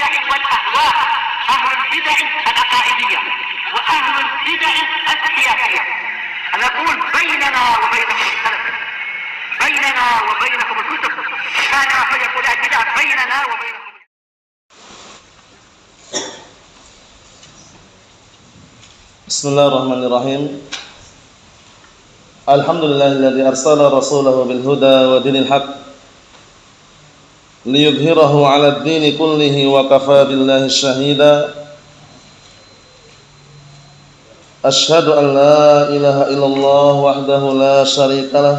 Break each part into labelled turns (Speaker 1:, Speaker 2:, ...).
Speaker 1: البدع والأهواء، أهل البدع العقائدية وأهل البدع السياسية. نقول بيننا وبينكم السلف، بيننا وبينكم الكتب، كان فيقول البدع بيننا وبينكم.
Speaker 2: Bismillahirrahmanirrahim. Alhamdulillahilladzi arsala rasulahu bil huda wa dinil haqq liyudhhirahu 'alad dini kullihi wa kafaa billahi shahida. Asyhadu an la ilaha illallah wahdahu la syarika lah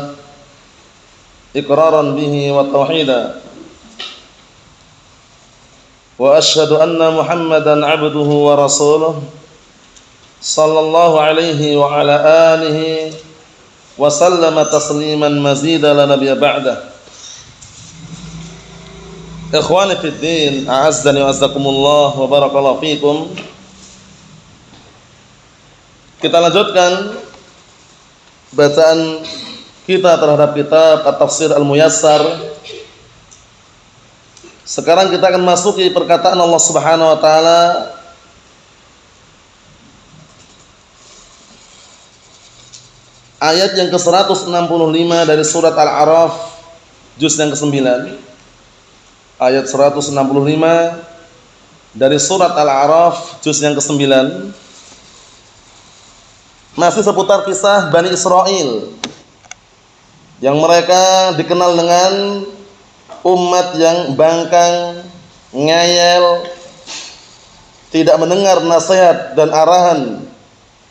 Speaker 2: iqraran bihi wa tauhida. Wa asyhadu anna Muhammadan 'abduhu wa rasuluh sallallahu alaihi wa ala alihi wa sallama tasliman mazida la nabiyya ba'dah. Ikhwani fid din, a'azzani wa azzakumullah wa barakallahu fikum. Kita lanjutkan bacaan kita terhadap kitab At-Tafsir Al-Muyassar. Sekarang kita akan masuki perkataan Allah Subhanahu wa taala ayat yang ke-165 dari surat Al-A'raf juz yang ke-9. Ayat 165 dari surat Al-A'raf juz yang ke-9. Masih seputar kisah Bani Israel yang mereka dikenal dengan umat yang bangkang, ngeyel, tidak mendengar nasihat dan arahan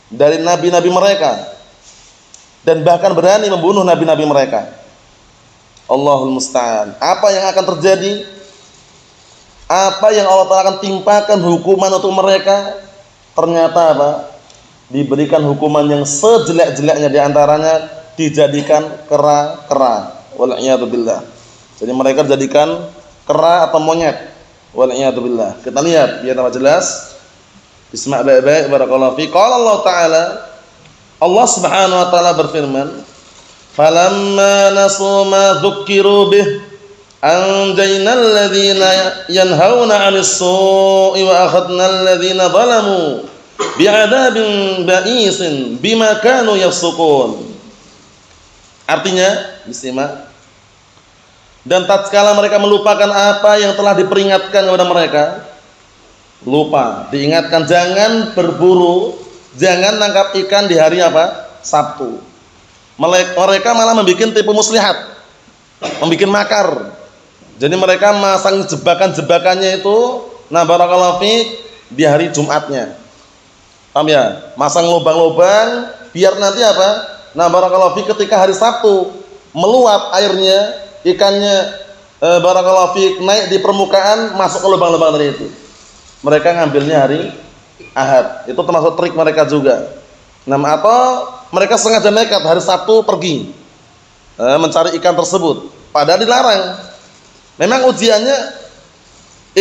Speaker 2: dari nabi-nabi mereka, dan bahkan berani membunuh nabi-nabi mereka. Allahul musta'an. Apa yang akan terjadi? Apa yang Allah Ta'ala akan timpakan hukuman untuk mereka? Ternyata apa? Diberikan hukuman yang sejelek-jeleknya, diantaranya dijadikan kera-kera. Wal'iyadzubillah. Jadi mereka dijadikan kera atau monyet. Wal'iyadzubillah. Kita lihat biar tambah jelas. Bismillah baik-baik. Barakallahu fi. Qala Allah Ta'ala, Allah Subhanahu wa taala berfirman, "Falamma nasu ma dzukkiru bih, anjaynal ladzina yanhauna 'anis su'i wa akhadnal ladzina zalamu bi'adzabin ba'isin bima kanu yafsukun." Artinya, disimak. Dan tatkala mereka melupakan apa yang telah diperingatkan kepada mereka, lupa, diingatkan jangan berburu, jangan nangkap ikan di hari apa? Sabtu. Mereka malah membuat tipu muslihat, membuat makar. Jadi mereka masang jebakan-jebakannya itu, nah barakallahu fiik, di hari Jumatnya. Paham ya? Masang lubang-lubang biar nanti apa? Nah barakallahu fiik, ketika hari Sabtu meluap airnya, ikannya barakallahu fiik naik di permukaan, masuk ke lubang-lubang tadi itu. Mereka ngambilnya hari Ahad. Itu termasuk trik mereka juga. Nah, atau mereka sengaja nekat hari Sabtu pergi mencari ikan tersebut, padahal dilarang. Memang ujiannya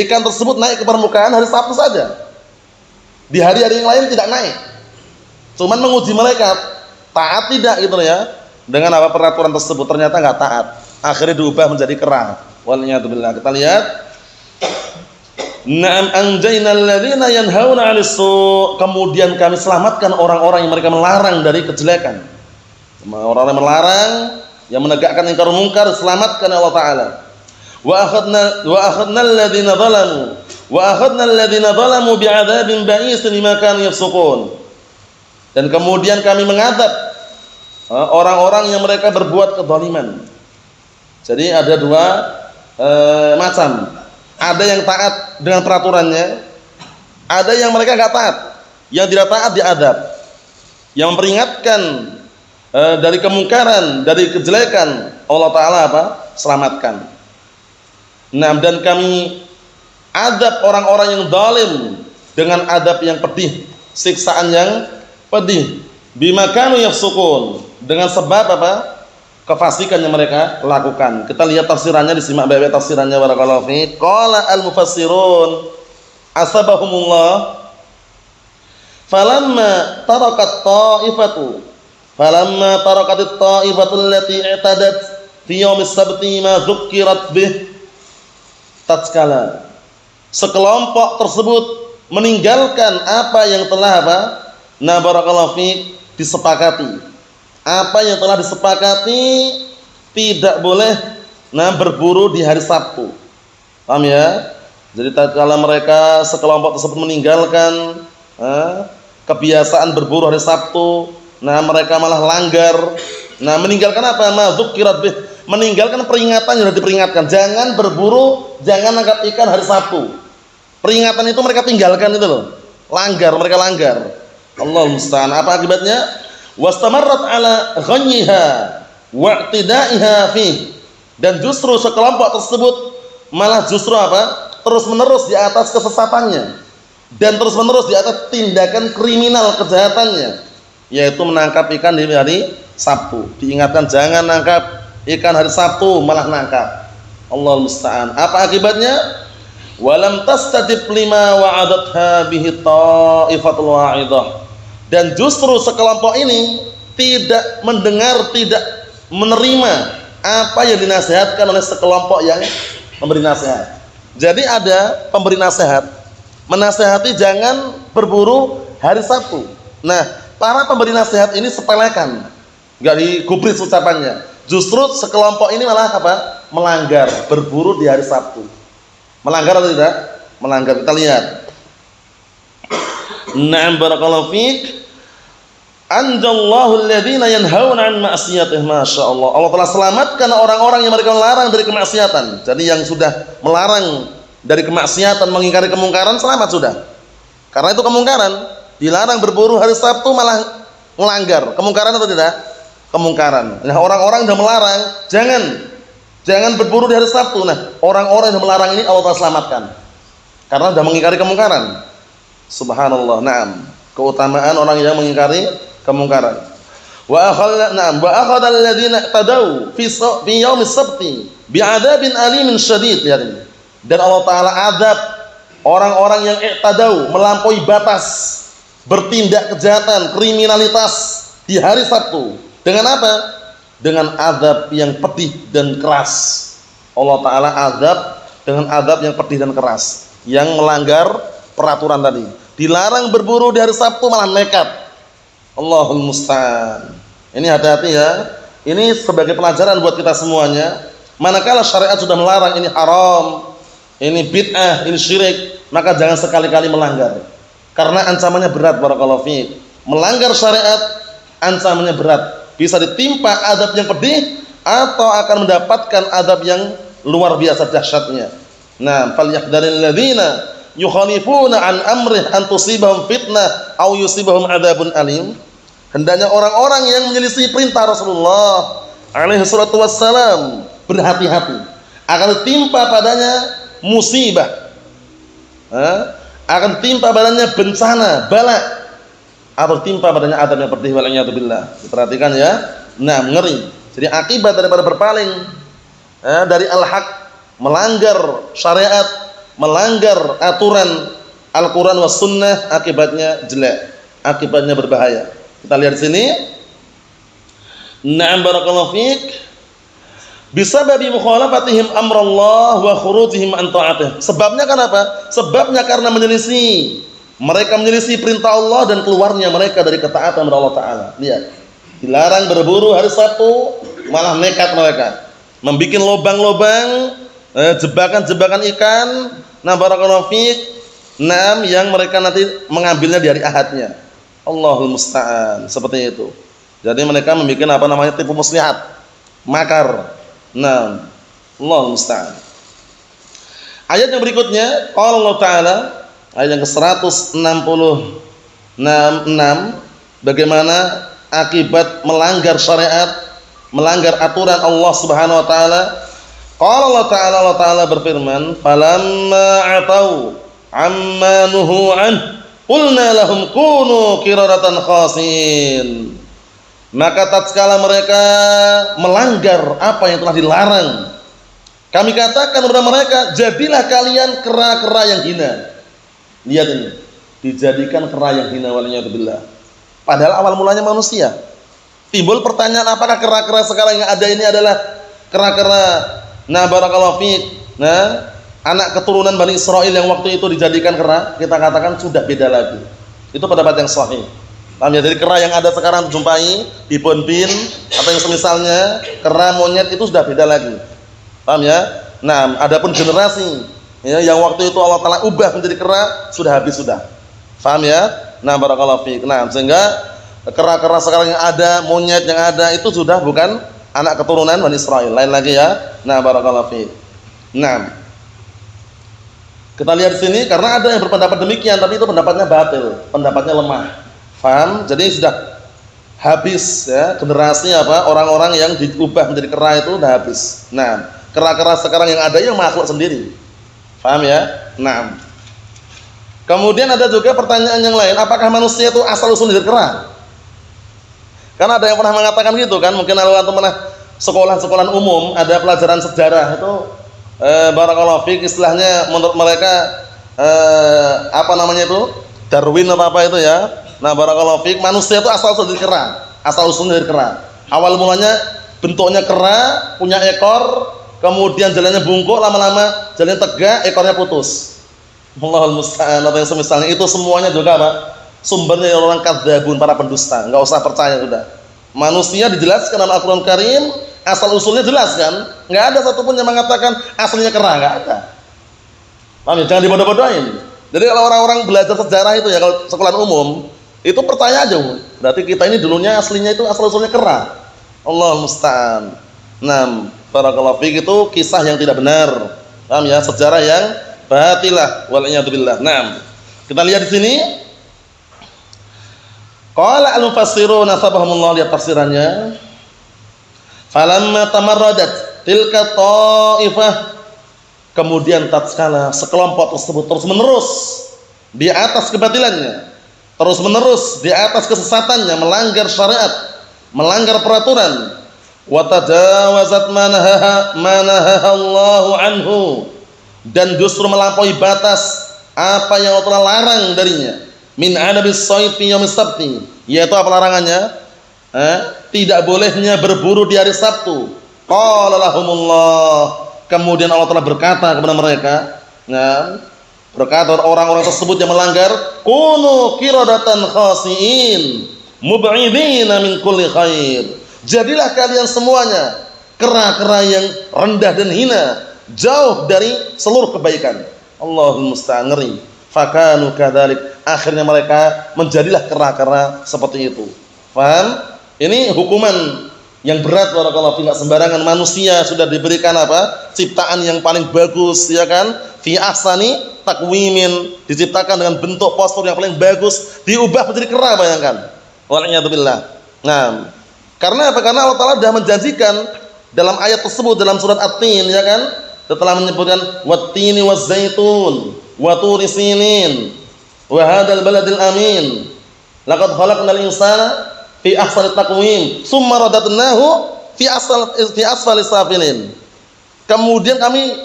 Speaker 2: ikan tersebut naik ke permukaan hari Sabtu saja. Di hari-hari yang lain tidak naik. Cuman menguji mereka taat tidak gitu ya. Dengan apa peraturan tersebut, ternyata enggak taat. Akhirnya diubah menjadi kera. Waliyadzubillah. Kita lihat. Na'am anjaynal ladzina yanhauna 'anis su'. Kemudian kami selamatkan orang-orang yang mereka melarang dari kejelekan. Orang-orang yang melarang, yang menegakkan ingkar munkar, selamatkan Allah Ta'ala. Wa akhadnal ladzina zalamu wa akhadnal ladzina zalamu bi'adzabin ba'isin bima kanu yafsukun. Dan kemudian kami mengadab orang-orang yang mereka berbuat kezaliman. Jadi ada dua macam. Ada yang taat dengan peraturannya, ada yang mereka enggak taat. Yang tidak taat diadab. Yang memperingatkan dari kemungkaran, dari kejelekan, Allah Ta'ala apa? Selamatkan. Nah, dan kami adab orang-orang yang zalim dengan adab yang pedih, siksaan yang pedih. Bima kanu yafsukun, dengan sebab apa? Kefasikan yang mereka lakukan. Kita lihat tafsirannya, disimak baik-baik tafsirannya barakallahu fiik. Qala al-mufassirun asabahumullah, falamma tarakatit ta'ifatu allati i'tadat fi yaumis sabti ma dzukkirat bih, tatkala sekelompok tersebut meninggalkan apa yang telah apa? Nah, barakallahu fiik, disepakati. Apa yang telah disepakati tidak boleh berburu di hari Sabtu. Paham ya? Jadi tatkala mereka sekelompok tersebut meninggalkan kebiasaan berburu hari Sabtu, mereka malah langgar. Meninggalkan apa? Dzukirat bih, meninggalkan peringatan yang sudah diperingatkan. Jangan berburu, jangan nangkap ikan hari Sabtu. Peringatan itu mereka tinggalkan itu loh. Langgar, mereka langgar. Allah musta'an. Apa akibatnya? Wastamarrat ala ghanyiha wa'tidaiha fi. Dan justru sekelompok tersebut malah justru apa? Terus-menerus di atas kesesatannya dan terus-menerus di atas tindakan kriminal kejahatannya, yaitu menangkap ikan di hari Sabtu. Diingatkan jangan nangkap ikan hari Sabtu, malah nangkap. Allah musta'an. Apa akibatnya? Walam tastajib lima wa'adatha bihi ta'ifatul wa'idah. Dan justru sekelompok ini tidak mendengar, tidak menerima apa yang dinasihatkan oleh sekelompok yang memberi nasihat. Jadi ada pemberi nasihat menasihati jangan berburu hari Sabtu. Nah, para pemberi nasihat ini sepelekan, enggak digubris ucapannya. Justru sekelompok ini malah apa? Melanggar, berburu di hari Sabtu. Melanggar atau tidak? Melanggar. Kita lihat. Na'am barakallahu fiik. Anjallahu alladziina yanhauna 'an ma'siyatihi. Masyaallah. Allah telah selamatkan orang-orang yang mereka melarang dari kemaksiatan. Jadi yang sudah melarang dari kemaksiatan, mengingkari kemungkaran, selamat sudah. Karena itu kemungkaran. Dilarang berburu hari Sabtu malah melanggar. Kemungkaran atau tidak? Kemungkaran. Nah, orang-orang yang melarang, jangan berburu di hari Sabtu. Nah, orang-orang yang melarang ini Allah telah selamatkan. Karena sudah mengingkari kemungkaran. Subhanallah. Naam. Keutamaan orang yang mengingkari kemungkaran. Wa akhadha alladziina tadaw fi yaumis sabti bi'adzabin alimin syadid. Lihat ini. Dan Allah taala azab orang-orang yang i'tadau, melampaui batas, bertindak kejahatan, kriminalitas di hari Sabtu. Dengan apa? Dengan azab yang pedih dan keras. Allah taala azab dengan azab yang pedih dan keras yang melanggar peraturan tadi. Dilarang berburu di hari Sabtu malah nekat. Allahul musta'an. Ini hati-hati ya. Ini sebagai pelajaran buat kita semuanya. Manakala syariat sudah melarang ini haram, ini bid'ah, ini syirik, maka jangan sekali-kali melanggar. Karena ancamannya berat barakallahu fiik. Melanggar syariat ancamannya berat. Bisa ditimpa azab yang pedih atau akan mendapatkan azab yang luar biasa dahsyatnya. Nah, falyahdharil ladzina yukhalifuna an amrih an tusibahum fitnah aw yusibahum adzabun alim. Hendaknya orang-orang yang menyelisih perintah Rasulullah alaihi salatu wassalam berhati-hati, akan timpa padanya musibah, akan timpa padanya bencana, bala, atau timpa padanya azab yang pedih, wal'iyadzubillah. Perhatikan ya. Nah, ngeri. Jadi akibat daripada berpaling dari al-haq, melanggar syariat, melanggar aturan Al-Quran was sunnah, akibatnya jelek, akibatnya berbahaya. Kita lihat di sini. Na'am barakallahu fiik. Bisababi mukhalafatihim amrallah wa khurujihim an ta'atih. Sebabnya kenapa? Sebabnya karena menyelisih. Mereka menyelisih perintah Allah dan keluarnya mereka dari ketaatan kepada Allah taala. Lihat. Dilarang berburu hari Sabtu, malah nekat mereka. Membikin lubang-lubang, jebakan-jebakan ikan, nah barakallahu fiik, yang mereka nanti mengambilnya di hari Ahadnya. Allahul musta'an. Seperti itu. Jadi mereka membuat tipu muslihat, makar. Nah, Allahul musta'an. Ayat yang berikutnya, qala Allah taala, ayat yang ke-166, bagaimana akibat melanggar syariat, melanggar aturan Allah Subhanahu wa taala. Qala Allah taala berfirman, "Falamma atau amma nuhu an, qulna lahum kunu qiradatan khasin." Maka tatkala mereka melanggar apa yang telah dilarang, kami katakan kepada mereka, jadilah kalian kera-kera yang hina. Lihat ini, dijadikan kera yang hina, waliyadzubillah. Padahal awal mulanya manusia. Timbul pertanyaan, apakah kera-kera sekarang yang ada ini adalah kera-kera barakallahu fiik, anak keturunan Bani Israil yang waktu itu dijadikan kera, kita katakan sudah beda lagi. Itu pendapat yang sahih. Paham ya? Jadi kera yang ada sekarang jumpai di Bonbin atau yang semisalnya, kera monyet itu sudah beda lagi. Paham ya? Nah, adapun generasi ya, yang waktu itu Allah Ta'ala ubah menjadi kera, sudah habis sudah. Paham ya? Nah, barakallahu fiik. Nah, sehingga kera-kera sekarang yang ada, monyet yang ada itu sudah bukan anak keturunan Bani Israil. Lain lagi ya. Nah, barakallahu fiik. Nah, kita lihat di sini karena ada yang berpendapat demikian, tapi itu pendapatnya batil, pendapatnya lemah. Paham? Jadi sudah habis ya generasi apa orang-orang yang diubah menjadi kera itu sudah habis. Nah, kera-kera sekarang yang ada yang makhluk sendiri. Paham ya? Nah, kemudian ada juga pertanyaan yang lain, apakah manusia itu asal usul dari kera? Karena ada yang pernah mengatakan gitu kan, mungkin kalau antum pernah sekolah-sekolah umum ada pelajaran sejarah itu barakallahu fiik, istilahnya menurut mereka apa namanya itu? Darwin atau apa itu ya. Nah, barakallahu fiik, manusia itu asal usul dari kera, asal usulnya dari kera. Awal mulanya bentuknya kera, punya ekor, kemudian jalannya bungkuk, lama-lama jalannya tegak, ekornya putus. Allahul musta'an atau yang semisalnya itu semuanya juga apa? Sumbernya orang kadzabun, para pendusta. Enggak usah percaya sudah. Manusia dijelaskan dalam Al-Qur'an Karim, asal usulnya jelas kan? Enggak ada satupun yang mengatakan aslinya kera, enggak ada. Paham ya? Jangan dibodoh-bodohin. Jadi kalau orang-orang belajar sejarah itu ya, kalau sekolah umum, itu pertanyaan aja, berarti kita ini dulunya aslinya itu asal usulnya kera. Allahul musta'an. Nah, barakallahu fiik, itu kisah yang tidak benar. Paham ya? Sejarah yang batilah wal iyad billah. Nah, kita lihat di sini. Qala al-mufassirun nasabahumullah, lihat tafsirannya. Falamma tamarradat tilka ta'ifah, kemudian tatkala sekelompok tersebut terus menerus di atas kebatilannya, terus menerus di atas kesesatannya, melanggar syariat, melanggar peraturan, wa tajawazat manaha Allahu anhu, dan justru melampaui batas apa yang Allah telah larang darinya, min adabis shayd fi yaumis sabti, yaitu apa larangannya? Tidak bolehnya berburu di hari Sabtu. Qala lahumullah, kemudian Allah telah berkata kepada mereka, nah, berkata orang-orang tersebut yang melanggar, kunu qiradatan khasiin mub'idina min kulli khair, jadilah kalian semuanya kera-kera yang rendah dan hina, jauh dari seluruh kebaikan. Allahul musta'an, ngeri. Fakanu kadzalik, akhirnya mereka menjadilah kera-kera seperti itu. Paham? Ini hukuman yang berat, barakallahu fiik. Sembarangan manusia sudah diberikan apa? Ciptaan yang paling bagus, ya kan? Fi ahsani taqwimin, diciptakan dengan bentuk postur yang paling bagus, diubah menjadi kera, bayangkan. Wal'iyadzubillah. Nah, karena apa? Karena Allah Ta'ala sudah menjanjikan dalam ayat tersebut dalam surat At-Tin, ya kan? Setelah menyebutkan wat-tini waz-zaitun wa turi sinin wa hadzal baladil amin laqad khalaqnal insana fi ahsani taqwim summa radadnahu fi asfali safilin. Kemudian kami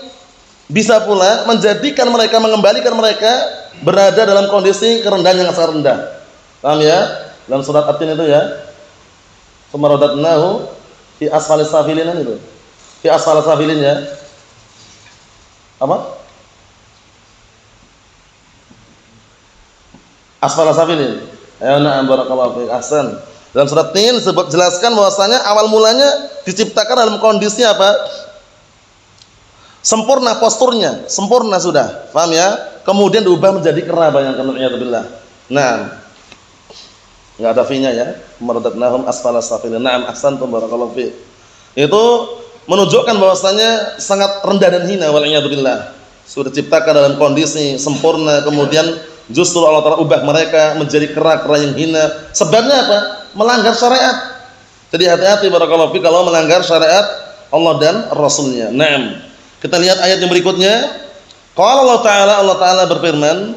Speaker 2: bisa pula menjadikan mereka, mengembalikan mereka berada dalam kondisi kerendahan yang sangat rendah. Paham ya? Dalam surat At-Tin itu ya. Summa radadnahu fi asfali safilin itu. Fi asfali safilin ya. Apa? Asfala safilin. Ya, na'am, barakallahu fiik. Ahsan. Dalam surat Tin jelaskan bahwasanya awal mulanya diciptakan dalam kondisi apa? Sempurna posturnya, sempurna sudah. Paham ya? Kemudian diubah menjadi kera, bayangkan, na'udzubillah. Nah, enggak ada fi-nya ya. Maradadnahum asfala safilin. Na'am, ahsantum, barakallahu fiik. Itu menunjukkan bahwasanya sangat rendah dan hina, wal'iyadzubillah. Sudah diciptakan dalam kondisi sempurna, kemudian justru Allah Ta'ala ubah mereka menjadi kera-kera yang hina. Sebabnya apa? Melanggar syariat. Jadi hati-hati, barakallahu fiik, kalau melanggar syariat Allah dan Rasulnya. Naam. Kita lihat ayat yang berikutnya. Qala Allah Ta'ala berfirman,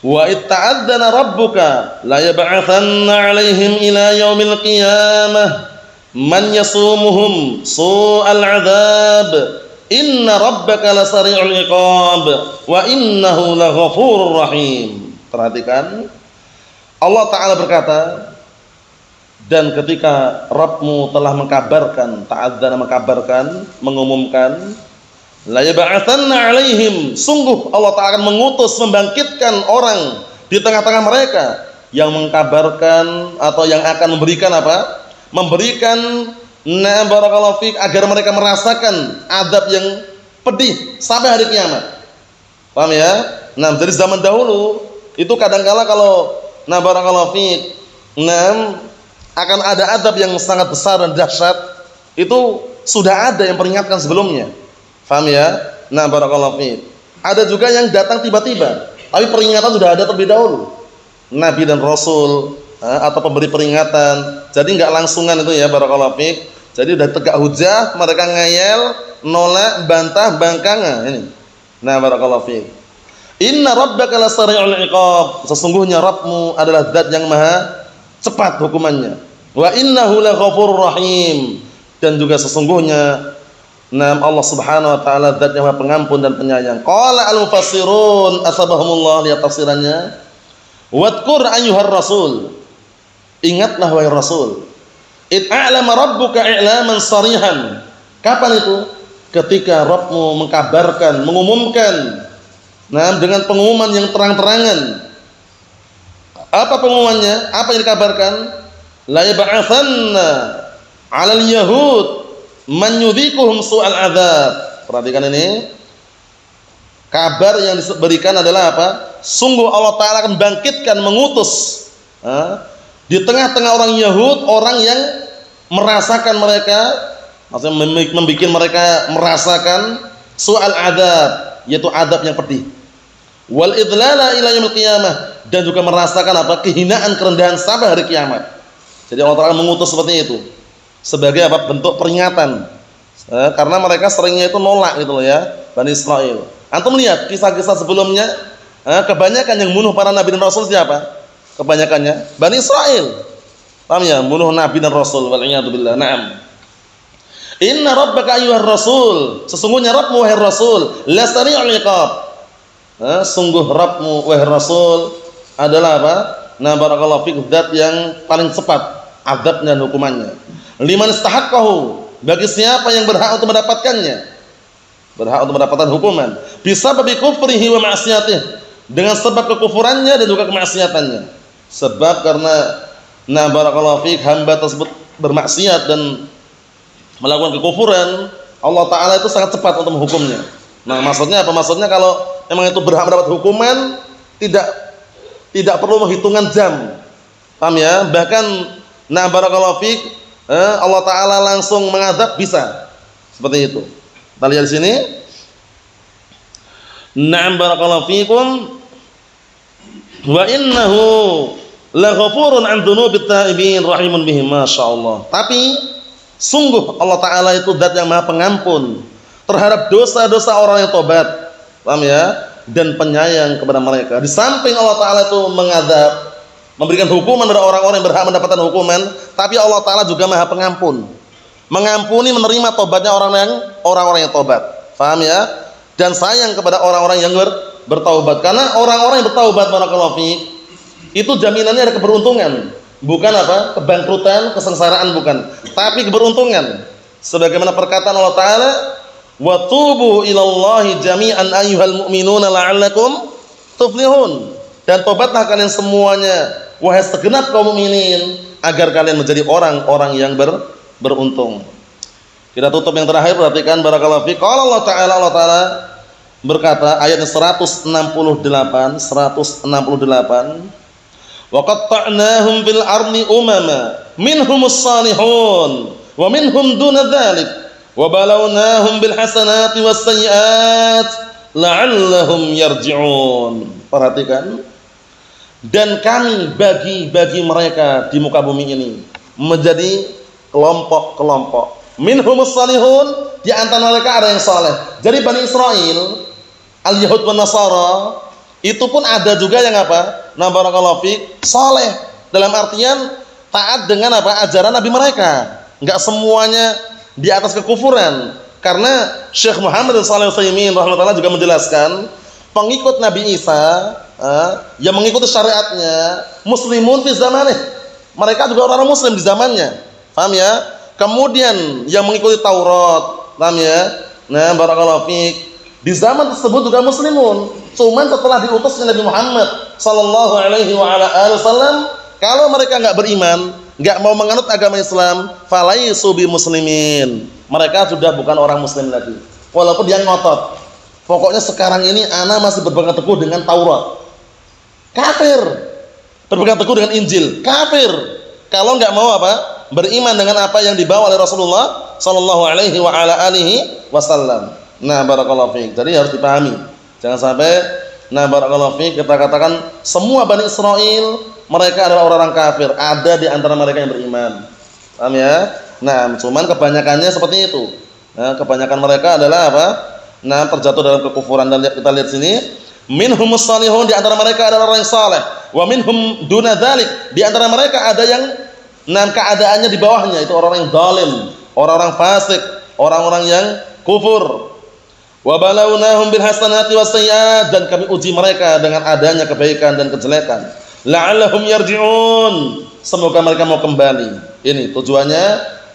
Speaker 2: wa itta'adzana rabbuka la yab'atsanna 'alaihim ila yaumil qiyamah man yasumuhum su'al 'adzab inna rabbaka lasari'ul iqab wa innahu laghafurur rahim. Perhatikan, Allah Ta'ala berkata, dan ketika Rabbmu telah mengkabarkan, ta'adzana mengkabarkan, mengumumkan, La yab'atsanna 'alaihim, sungguh Allah Ta'ala akan mengutus, membangkitkan orang di tengah-tengah mereka yang mengkabarkan atau yang akan memberikan apa? Memberikan barakallahu fik agar mereka merasakan azab yang pedih sampai hari kiamat. Paham ya? Nah, dari zaman dahulu itu kadangkala kalau barakallahu fik akan ada azab yang sangat besar dan dahsyat, itu sudah ada yang peringatkan sebelumnya. Paham ya? Nah, barakallahu fiik. Ada juga yang datang tiba-tiba, tapi peringatan sudah ada terlebih dahulu. Nabi dan Rasul atau pemberi peringatan. Jadi enggak langsungan itu ya, barakallahu fiik. Jadi sudah tegak hujah, mereka ngeyel, nolak, bantah, bangkang. Ini. Nah, barakallahu fiik. Inna rabbaka lasari'ul iqab. Sesungguhnya Rabbmu adalah zat yang maha cepat hukumannya. Wa innahu laghafurur rahim. Dan juga sesungguhnya Allah Subhanahu wa taala zat yang Maha Pengampun dan Penyayang. Qala al-mufassirun asbahumullah, lihat tafsirannya. Wadhkur ayyuhar rasul. Ingatlah wahai Rasul. Id a'lama rabbuka i'laman sarihan. Kapan itu? Ketika Rabbmu mengkabarkan, mengumumkan dengan pengumuman yang terang-terangan. Apa pengumumannya? Apa yang dikabarkan? La yab'atsanna 'alal yahud man yudhikuhum su'al adzab. Perhatikan ini. Kabar yang diberikan adalah apa? Sungguh Allah Ta'ala akan bangkitkan, mengutus di tengah-tengah orang Yahud, orang yang merasakan mereka, maksudnya membuat mereka merasakan su'al adzab, yaitu adab yang pedih. Wal idlala ila yaumil qiyamah, dan juga merasakan apa? Kehinaan, kerendahan sampai hari kiamat. Jadi Allah Ta'ala mengutus seperti itu sebagai apa? Bentuk peringatan. Karena mereka seringnya itu nolak gitu loh ya, Bani Israel. Antum lihat kisah-kisah sebelumnya, kebanyakan yang bunuh para nabi dan rasul siapa? Kebanyakannya Bani Israel. Paham ya? Bunuh nabi dan rasul, wal iyadu billah. Naam. Inna rabbaka ayyuhar rasul, sesungguhnya Rabbmu wahai Rasul, lasari'ul iqab. Sungguh Rabbmu wahai Rasul adalah apa? Nah, barakallahu fik, zat yang paling cepat azabnya dan hukumannya. Liman istahaqqahu, bagi siapa yang berhak untuk mendapatkannya. Berhak untuk mendapatkan hukuman. Bisa babi kufrihi wa ma'siyatih, dengan sebab kekufurannya dan juga kemaksiatannya. Sebab karena barakallahu fik, hamba tersebut bermaksiat dan melakukan kekufuran, Allah Ta'ala itu sangat cepat untuk menghukumnya. Nah, maksudnya apa? Maksudnya kalau memang itu berhak mendapat hukuman, tidak perlu menghitungan jam. Paham ya? Bahkan barakallahu fik, Allah Ta'ala langsung mengadab bisa. Seperti itu. Kita lihat di sini. Na'am barakallahu fikum. Wa innahu laghafurun 'an dzunubit taibin rahimun bihim, masyaallah. Tapi sungguh Allah Ta'ala itu zat yang maha pengampun terhadap dosa-dosa orang yang tobat. Paham ya? Dan penyayang kepada mereka. Di samping Allah Ta'ala itu mengadab, memberikan hukuman kepada orang-orang yang berhak mendapatkan hukuman, tapi Allah Ta'ala juga maha pengampun, mengampuni, menerima tobatnya orang-orang yang tobat. Paham ya? Dan sayang kepada orang-orang yang bertaubat. Karena orang-orang yang bertaubat, barakallahu fiik, itu jaminannya ada keberuntungan. Bukan apa? Kebangkrutan, kesengsaraan, bukan. Tapi keberuntungan. Sebagaimana perkataan Allah Ta'ala, wa tubu ilallahi jami'an ayyuhal mu'minuna la'allakum tuflihun. Dan tobatlah kalian semuanya, wahai segenap kaum mukminin, agar kalian menjadi orang-orang yang beruntung. Kita tutup yang terakhir, perhatikan barakallahu fiik. Qala Allah Ta'ala berkata, ayat 168. Wa qatta'nahum fil ardi umama minhumus salihun wa minhum duna dzalik wa balawnahum bil hasanati was sayyi'at la'allahum yarji'un. Perhatikan. Dan kami bagi mereka di muka bumi ini menjadi kelompok-kelompok. Minhumus salihun, di antara mereka ada yang saleh. Jadi Bani Israel, al-Yahud wa Nasara, itu pun ada juga yang apa? Barakallahu fiik, saleh. Dalam artian taat dengan apa? Ajaran Nabi mereka. Enggak semuanya di atas kekufuran. Karena Syekh Muhammad bin Shalih Al-Utsaimin rahimahullah juga menjelaskan, pengikut Nabi Isa yang mengikuti syariatnya muslimun fi zamanih. Mereka juga orang muslim di zamannya. Paham ya? Kemudian yang mengikuti Taurat, paham ya? Nah, barakallahu fiik. Di zaman tersebut juga muslimun. Cuman setelah diutusnya Nabi Muhammad sallallahu alaihi wa ala alihi wasallam, kalau mereka enggak beriman, enggak mau menganut agama Islam, falaisu bi muslimin. Mereka sudah bukan orang muslim lagi. Walaupun dia ngotot. Pokoknya sekarang ini ana masih berpegang teguh dengan Taurat. Kafir. Berpegang teguh dengan Injil. Kafir. Kalau enggak mau apa? Beriman dengan apa yang dibawa oleh Rasulullah sallallahu alaihi wa ala alihi wasallam. Nah, barakallahu fiik. Jadi harus dipahami. Jangan sampai barakallahu fiik kita katakan semua Bani Israil mereka adalah orang-orang kafir. Ada di antara mereka yang beriman. Paham ya? Nah, cuman kebanyakannya seperti itu. Nah, kebanyakan mereka adalah apa? Nah, terjatuh dalam kekufuran. Dan kita lihat sini, minhumus salihun, di antara mereka adalah orang yang saleh. Wa minhum duna dzalik, di antara mereka ada yang keadaannya di bawahnya, itu orang-orang yang zalim, orang-orang fasik, orang-orang yang kufur. Wa balawnahum bil hasanati was sayyi'at, dan kami uji mereka dengan adanya kebaikan dan kejelekan. La'allahum yarji'un, semoga mereka mau kembali. Ini tujuannya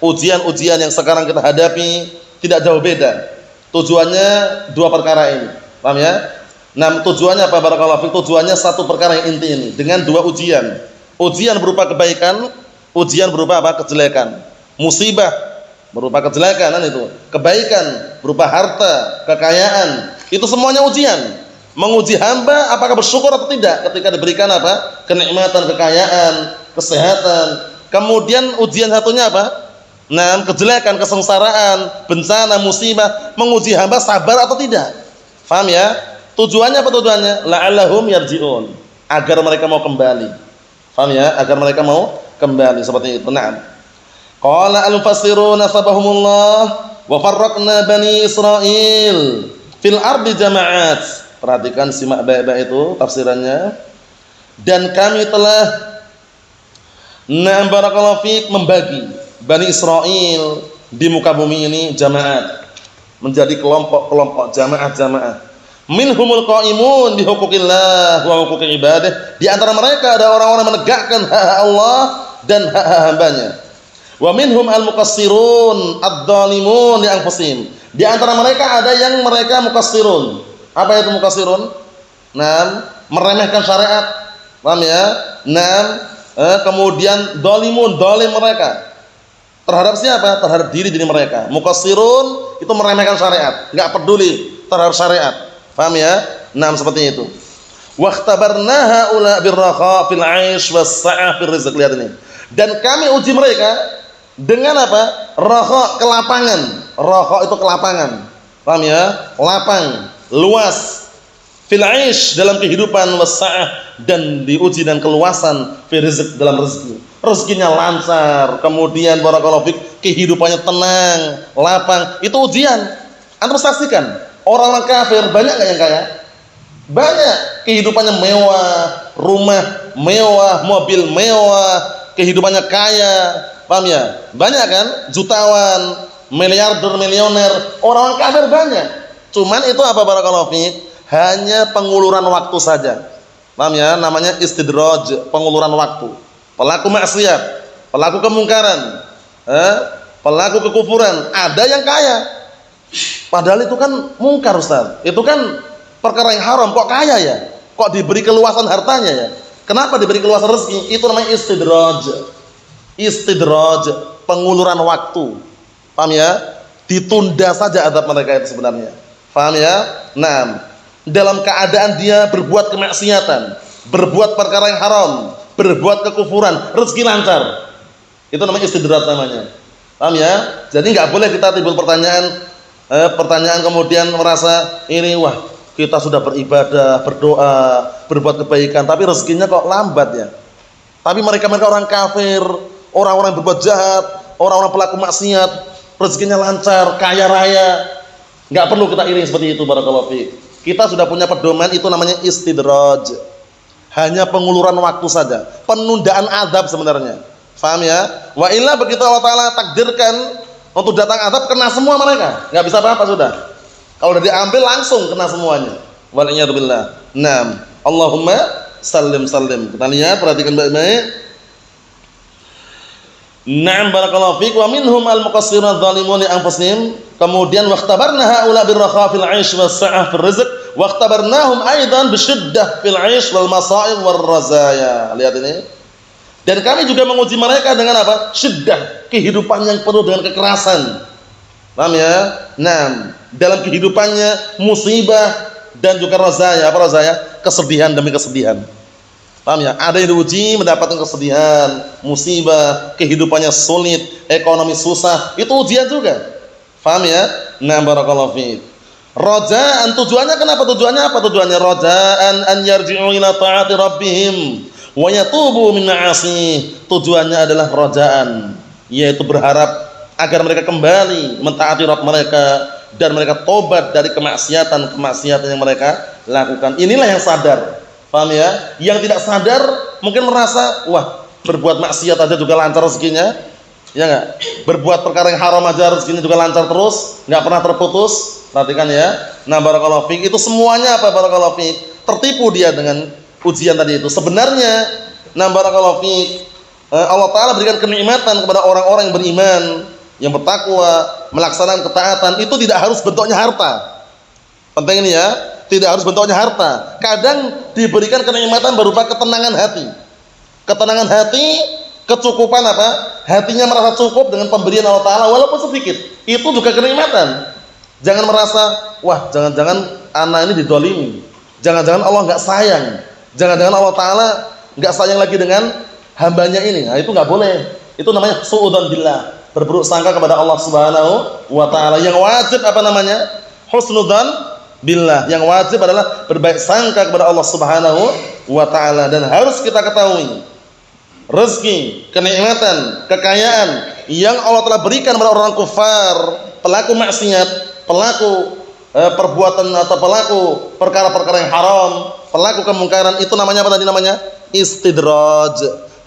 Speaker 2: ujian-ujian yang sekarang kita hadapi tidak jauh beda. Tujuannya dua perkara ini. Paham ya? Nah, tujuannya apa barakallahu fiik? Tujuannya satu perkara yang inti ini dengan dua ujian. Ujian berupa kebaikan, ujian berupa apa? Kejelekan. Musibah berupa kejelekan, kan itu. Kebaikan berupa harta, kekayaan. Itu semuanya ujian. Menguji hamba apakah bersyukur atau tidak ketika diberikan apa? Kenikmatan, kekayaan, kesehatan. Kemudian ujian satunya apa? Nah, kejelekan, kesengsaraan, bencana, musibah, menguji hamba sabar atau tidak. Paham ya? Tujuannya apa tujuannya? La'allahum yarji'un, agar mereka mau kembali. Paham ya? Agar mereka mau kembali seperti itu. Naam. Qala al-mufassirun nasabahumullah wa farraqna bani Israil fil ardi jama'at. Perhatikan, simak baik-baik itu tafsirannya. Dan kami telah barakallahu fiik membagi Bani Israil di muka bumi ini jamaat, menjadi kelompok-kelompok, jamaah-jamaah. Minhumul qaimun bi huquqillah wa huquqi ibadah. Di antara mereka ada orang-orang menegakkan hak Allah dan hak hambanya. Wa minhum al-muqassirun ad-dhalimun li anfusihim. Di antara mereka ada yang mereka muqassirun. Apa itu muqassirun? Meremehkan syariat. Paham ya? Kemudian dhalimun, dhalim mereka. Terhadap siapa? Terhadap diri mereka. Muqassirun itu meremehkan syariat, enggak peduli terhadap syariat. Paham ya? Seperti itu. Waqtabarnaha ula birraha fil 'aish was sa'ah fil rizq. Lihat ini. Dan kami uji mereka dengan apa? Raha, kelapangan. Raha itu kelapangan. Paham ya? Lapang, luas. Fil 'aish, dalam kehidupan, was sa'ah, dan diuji dengan keluasan fil rizq, dalam rezeki. Rezekinya lancar, kemudian barakallahu fik, kehidupannya tenang, lapang. Itu ujian. Antum saksikan, orang-orang kafir banyak enggak yang kaya? Banyak. Kehidupannya mewah, rumah mewah, mobil mewah, kehidupannya kaya. Paham ya? Banyak kan? Jutawan, miliarder, milioner, orang-orang kafir banyak. Cuman itu apa barakallahu fik? Hanya penguluran waktu saja. Paham ya? Namanya istidraj, penguluran waktu. Pelaku maksiat, pelaku kemungkaran, pelaku kekufuran, ada yang kaya. Padahal itu kan mungkar, Ustaz. Itu kan perkara yang haram, kok kaya ya? Kok diberi keluasan hartanya ya? Kenapa diberi keluasan rezeki? Itu namanya istidraj. Istidraj, penguluran waktu. Paham ya? Ditunda saja azab mereka itu sebenarnya. Paham ya? Dalam keadaan dia berbuat kemaksiatan, berbuat perkara yang haram, berbuat kekufuran, rezeki lancar. Itu namanya istidraj namanya. Paham ya? Jadi enggak boleh kita timbul pertanyaan kemudian merasa ini, wah, kita sudah beribadah, berdoa, berbuat kebaikan, tapi rezekinya kok lambat ya. Tapi mereka-mereka orang kafir, orang-orang yang berbuat jahat, orang-orang pelaku maksiat, rezekinya lancar, kaya raya. Enggak perlu kita iri seperti itu, barakallahu fiik. Kita sudah punya pedoman, itu namanya istidraj. Hanya penguluran waktu saja, penundaan azab sebenarnya. Paham ya? Wa illa begitu Allah Ta'ala takdirkan untuk datang azab, kena semua mereka, nggak bisa apa-apa sudah. Kalau udah diambil langsung kena semuanya. Wal'iyadzubillah. Allahumma sallim sallim. Kita lihat, perhatikan baik-baik. Na'am barakallahu fiik wa minhum al-muqassirun adh-dhalimun li anfusihim. Kemudian waqtabarna haula birrakha fil 'aish was-sa'ah fil rizq waqtabarnahum aidan bisyiddah fil 'aish wal masa'ib war razaya. Lihat ini. Dan kami juga menguji mereka dengan apa? Syiddah, kehidupan yang penuh dengan kekerasan. Paham ya? Nah, dalam kehidupannya musibah dan juga razaya. Apa razaya? Kesedihan demi kesedihan. Paham ya? Ada yang diuji mendapatkan kesedihan, musibah, kehidupannya sulit, ekonomi susah, itu ujian juga. Paham ya? Nah, barakallahu fiik. Rajaan, tujuannya kenapa? Tujuannya apa? Tujuannya rajaan an yarji'u ila ta'ati rabbihim wa yatubu min ma'asi. Tujuannya adalah rajaan, yaitu berharap agar mereka kembali mentaati Rabb mereka dan mereka tobat dari kemaksiatan yang mereka lakukan. Inilah yang sadar. Paham ya? Yang tidak sadar mungkin merasa, wah, berbuat maksiat aja juga lancar rezekinya. Ya enggak? Berbuat perkara yang haram aja rezekinya juga lancar terus, enggak pernah terputus. Perhatikan ya. Nah, barakallahu fiik, itu semuanya apa barakallahu fiik? Tertipu dia dengan ujian tadi itu. Sebenarnya, nah barakallahu fiik, Allah Taala berikan kenikmatan kepada orang-orang yang beriman, yang bertakwa, melaksanakan ketaatan, itu tidak harus bentuknya harta. Penting ini ya. Tidak harus bentuknya harta. Kadang diberikan kenikmatan berupa ketenangan hati. Ketenangan hati, kecukupan apa? Hatinya merasa cukup dengan pemberian Allah Ta'ala walaupun sedikit. Itu juga kenikmatan. Jangan merasa, wah, jangan-jangan anak ini didolimi. Jangan-jangan Allah nggak sayang. Jangan-jangan Allah Ta'ala nggak sayang lagi dengan hambanya ini. Nah, itu nggak boleh. Itu namanya su'udzon billah. Berburuk sangka kepada Allah Subhanahu wa Ta'ala. Yang wajib apa namanya? Husnudzon billah. Yang wajib adalah berbaik sangka kepada Allah Subhanahu wa Ta'ala. Dan harus kita ketahui, rezeki, kenikmatan, kekayaan yang Allah telah berikan kepada orang kufar, pelaku maksiat, pelaku perbuatan atau pelaku perkara-perkara yang haram, pelaku kemungkaran, itu namanya apa tadi namanya? Istidraj.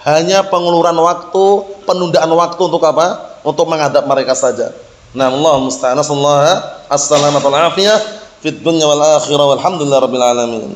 Speaker 2: Hanya penguluran waktu, penundaan waktu untuk apa? Untuk menghadap mereka saja. Nah, Allah musta'an. Assalamualaikum warahmatullahi wabarakatuh. Fid dunya wal akhirah walhamdulillahi rabbil alamin.